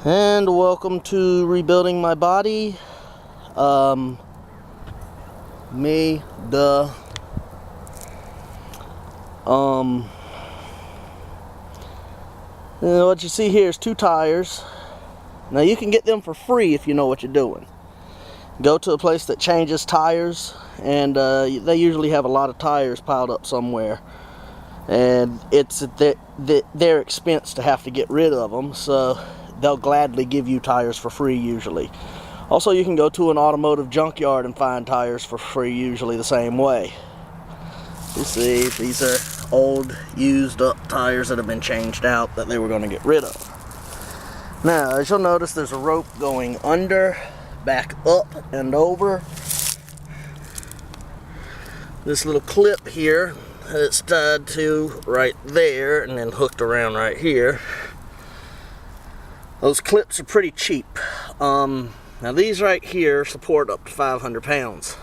And welcome to rebuilding my body. Me, duh. What you see here is 2 tires. Now you can get them for free if you know what you're doing. Go to a place that changes tires, and they usually have a lot of tires piled up somewhere. And it's at their expense to have to get rid of them, so they'll gladly give you tires for free usually. Also, you can go to an automotive junkyard and find tires for free, usually the same way. You see, these are old, used up tires that have been changed out that they were going to get rid of. Now, as you'll notice, there's a rope going under, back up, and over. This little clip here, it's tied to right there and then hooked around right here. Those clips are pretty cheap. Now these right here support up to 500 pounds,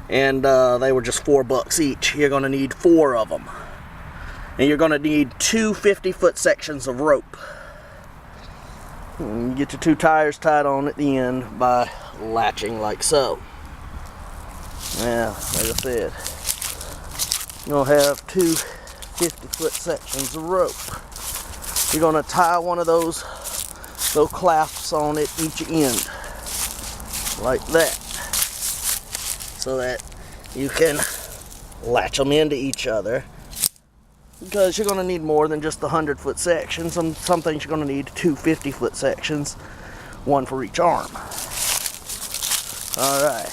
and they were just $4 each. You're going to need 4 of them, and you're going to need 2 50-foot sections of rope. And you get your 2 tires tied on at the end by latching like so. Now, like I said, you'll have 2 50-foot sections of rope. You're going to tie one of those little clasps on at each end, like that, so that you can latch them into each other, because you're going to need more than just the 100-foot sections. Some things you're going to need 2 50-foot sections, 1 for each arm. Alright.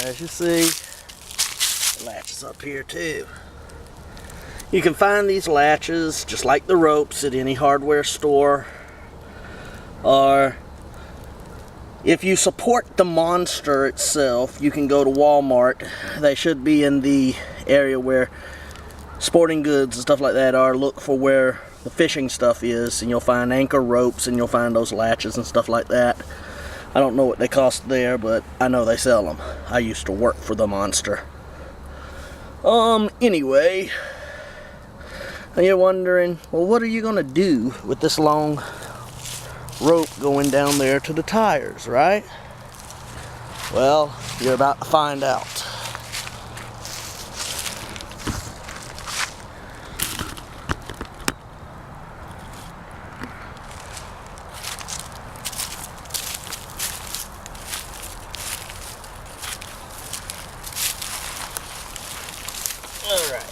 As you see, the latches up here too. You can find these latches, just like the ropes, at any hardware store. Or if you support the monster itself, you can go to Walmart. They should be in the area where sporting goods and stuff like that are. Look for where the fishing stuff is, and you'll find anchor ropes, and you'll find those latches and stuff like that. I don't know what they cost there, but I know they sell them. I used to work for the monster. Anyway, and you're wondering, well, what are you gonna do with this long rope going down there to the tires, right? Well, you're about to find out. Alright,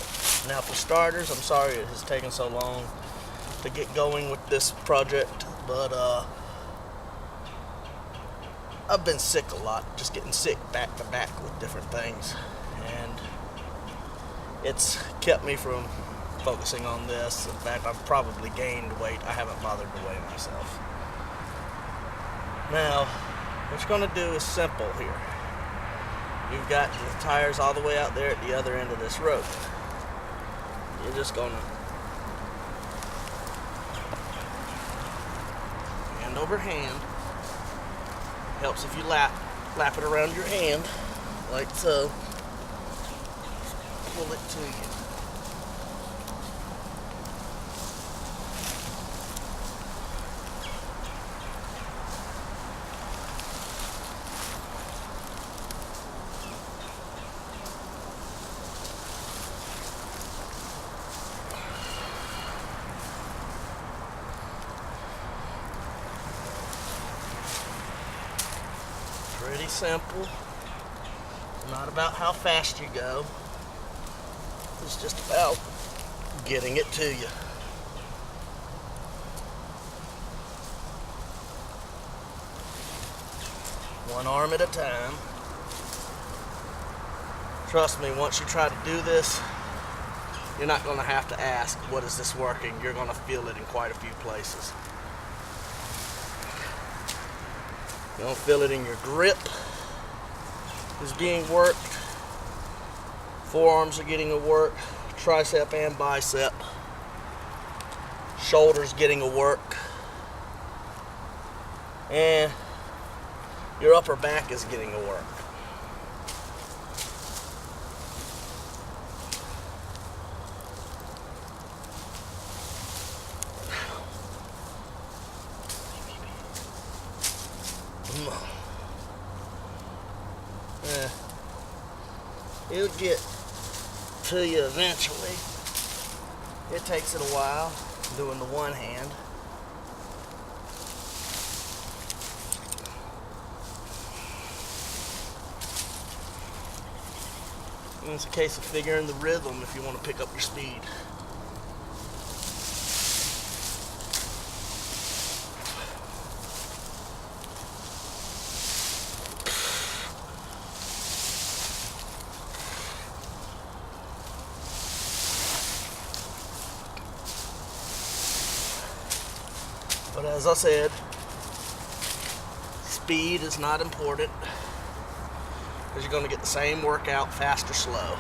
now for starters, I'm sorry it has taken so long to get going with this project, but I've been sick a lot, just getting sick back to back with different things, and it's kept me from focusing on this. In fact, I've probably gained weight. I haven't bothered to weigh myself. Now, what you're going to do is simple here. You've got the tires all the way out there at the other end of this rope. You're just going to hand over hand. Helps if you lap it around your hand, like so. Pull it to you. Pretty simple. It's not about how fast you go. It's just about getting it to you. One arm at a time. Trust me, once you try to do this, you're not going to have to ask, what is this working? You're going to feel it in quite a few places. You're going to feel it in your grip is being worked. Forearms are getting a work. Tricep and bicep. Shoulders getting a work. And your upper back is getting to work. It'll get to you eventually. It takes it a while doing the one hand. And it's a case of figuring the rhythm if you want to pick up your speed. But as I said, speed is not important, because you're going to get the same workout fast or slow.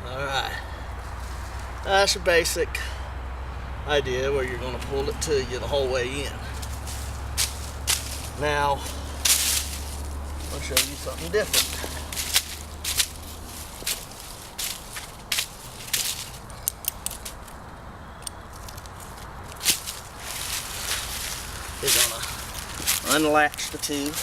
Alright, that's your basic idea where you're going to pull it to you the whole way in. Now, I'll show you something different. You're gonna unlatch the tube.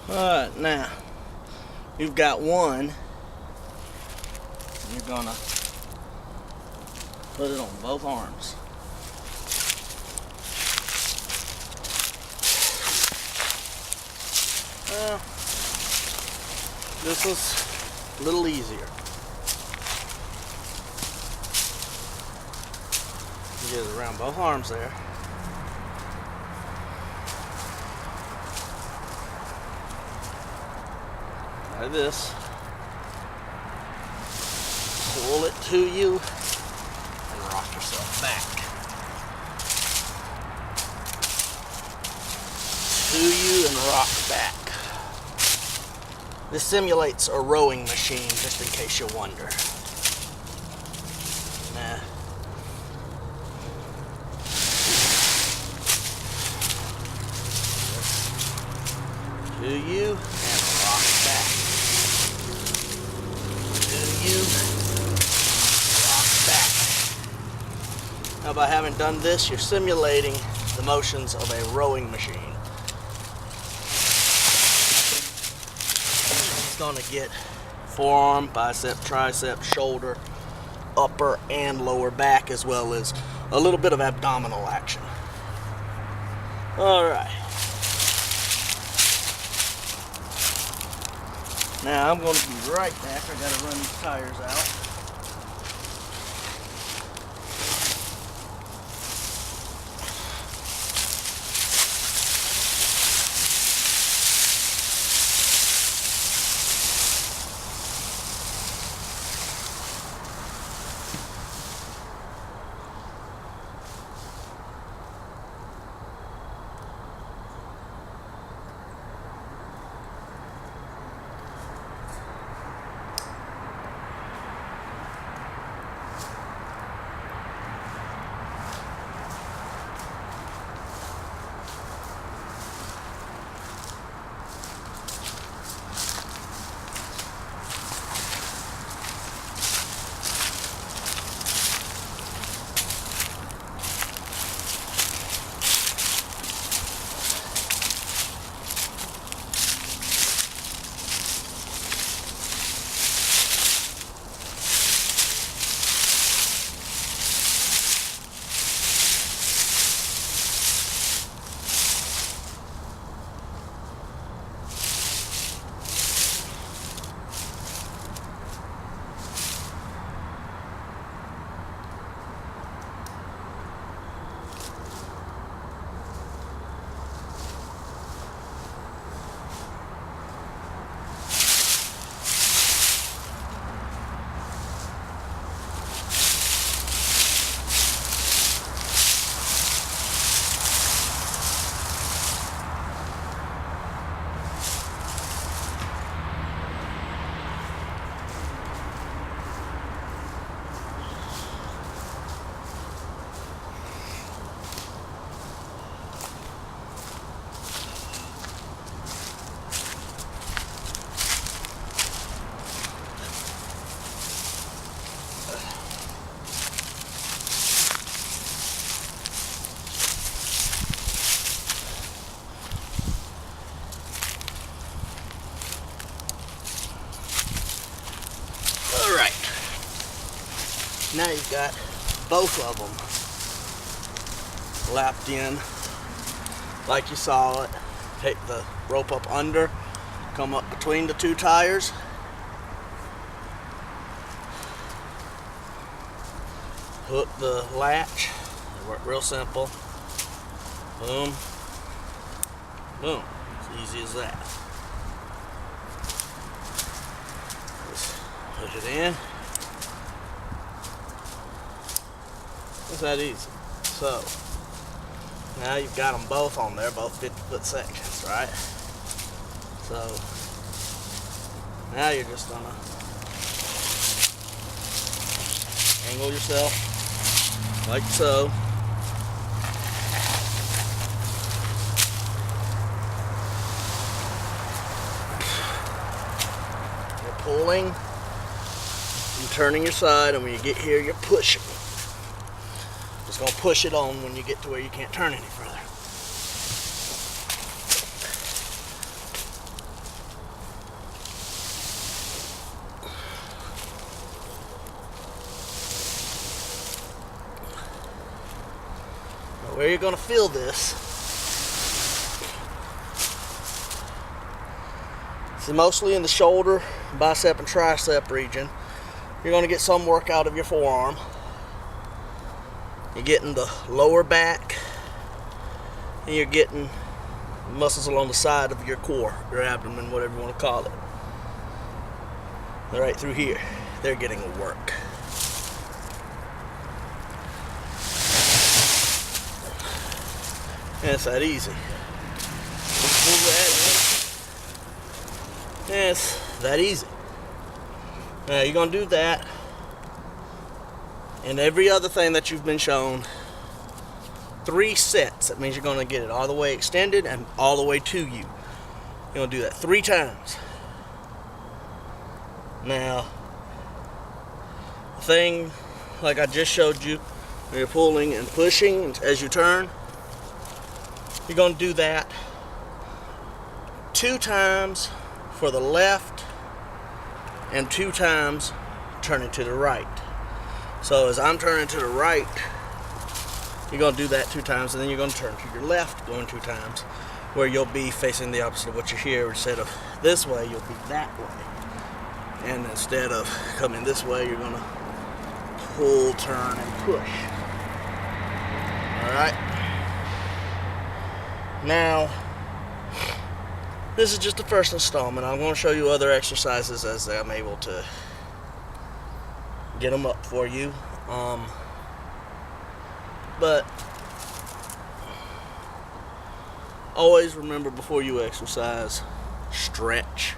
Alright, now you've got one. You're gonna put it on both arms. Well, this was a little easier. Get it around both arms there. Like this. Pull it to you and rock yourself back. To you and rock back. This simulates a rowing machine, just in case you wonder. Nah. To you and rock back. To you, rock back. Now by having done this, you're simulating the motions of a rowing machine. It's going to get forearm, bicep, tricep, shoulder, upper and lower back, as well as a little bit of abdominal action. Alright. Now I'm going to be right back. I got to run these tires out. now you've got both of them lapped in like you saw it. Take the rope up under, come up between the two tires, hook the latch. They work real simple. Boom, boom. It's easy as that. Just put it in. It's that easy. So now you've got them both on there, both 50-foot sections, right? So now you're just gonna angle yourself like so. You're pulling and turning your side, and when you get here, you're pushing. Just gonna push it on when you get to where you can't turn any further. Now where you're gonna feel this is mostly in the shoulder, bicep, and tricep region. You're gonna get some work out of your forearm. You're getting the lower back, and you're getting muscles along the side of your core, your abdomen, whatever you want to call it. They're right through here. They're getting a work. And it's that easy. And it's that easy. Now you're going to do that. And every other thing that you've been shown, 3 sets. That means you're going to get it all the way extended and all the way to you. You're going to do that 3 times. Now, the thing like I just showed you, when you're pulling and pushing as you turn, you're going to do that 2 times for the left and 2 times turning to the right. So as I'm turning to the right, you're going to do that 2 times, and then you're going to turn to your left, going 2 times, where you'll be facing the opposite of what you're here. Instead of this way, you'll be that way. And instead of coming this way, you're going to pull, turn, and push. Alright? Now, this is just the first installment. I'm going to show you other exercises as I'm able to get them up for you. But always remember, before you exercise, stretch.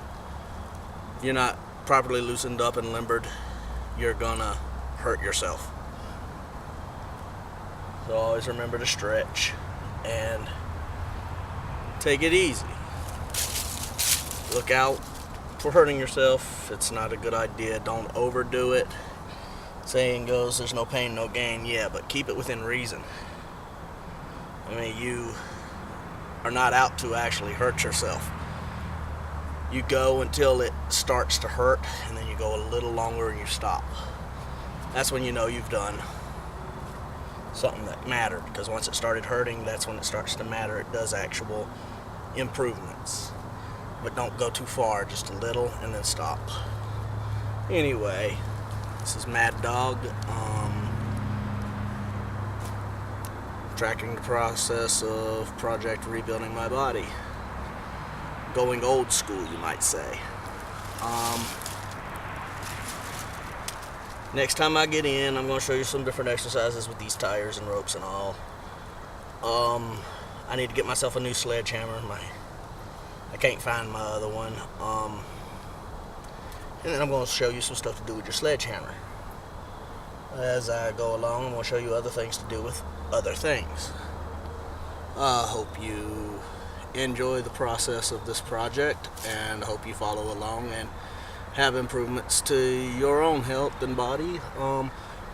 If you're not properly loosened up and limbered, you're gonna hurt yourself. So always remember to stretch and take it easy. Look out for hurting yourself. It's not a good idea. Don't overdo it. Saying goes, there's no pain, no gain. Yeah, but keep it within reason. I mean, you are not out to actually hurt yourself. You go until it starts to hurt, and then you go a little longer and you stop. That's when you know you've done something that mattered, because once it started hurting, that's when it starts to matter. It does actual improvements. But don't go too far, just a little, and then stop. Anyway, this is Mad Dog, tracking the process of Project Rebuilding My Body. Going old school, you might say. Next time I get in, I'm going to show you some different exercises with these tires and ropes and all. I need to get myself a new sledgehammer. I can't find my other one. And then I'm going to show you some stuff to do with your sledgehammer. As I go along, I'm going to show you other things to do with other things. I hope you enjoy the process of this project, and hope you follow along and have improvements to your own health and body.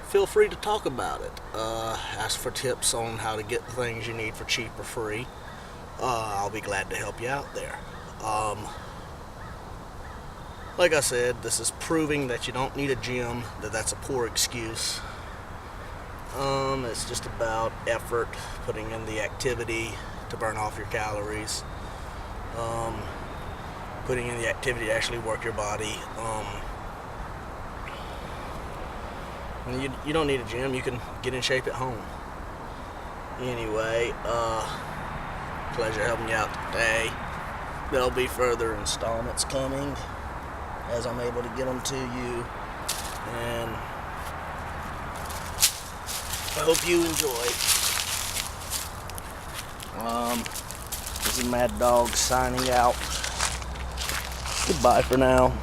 Feel free to talk about it. Ask for tips on how to get the things you need for cheap or free. I'll be glad to help you out there. Like I said, this is proving that you don't need a gym, that's a poor excuse. It's just about effort, putting in the activity to burn off your calories, putting in the activity to actually work your body. You don't need a gym. You can get in shape at home. Anyway, pleasure helping you out today. There'll be further installments coming as I'm able to get them to you, and I hope you enjoy. This is Mad Dog signing out. Goodbye for now.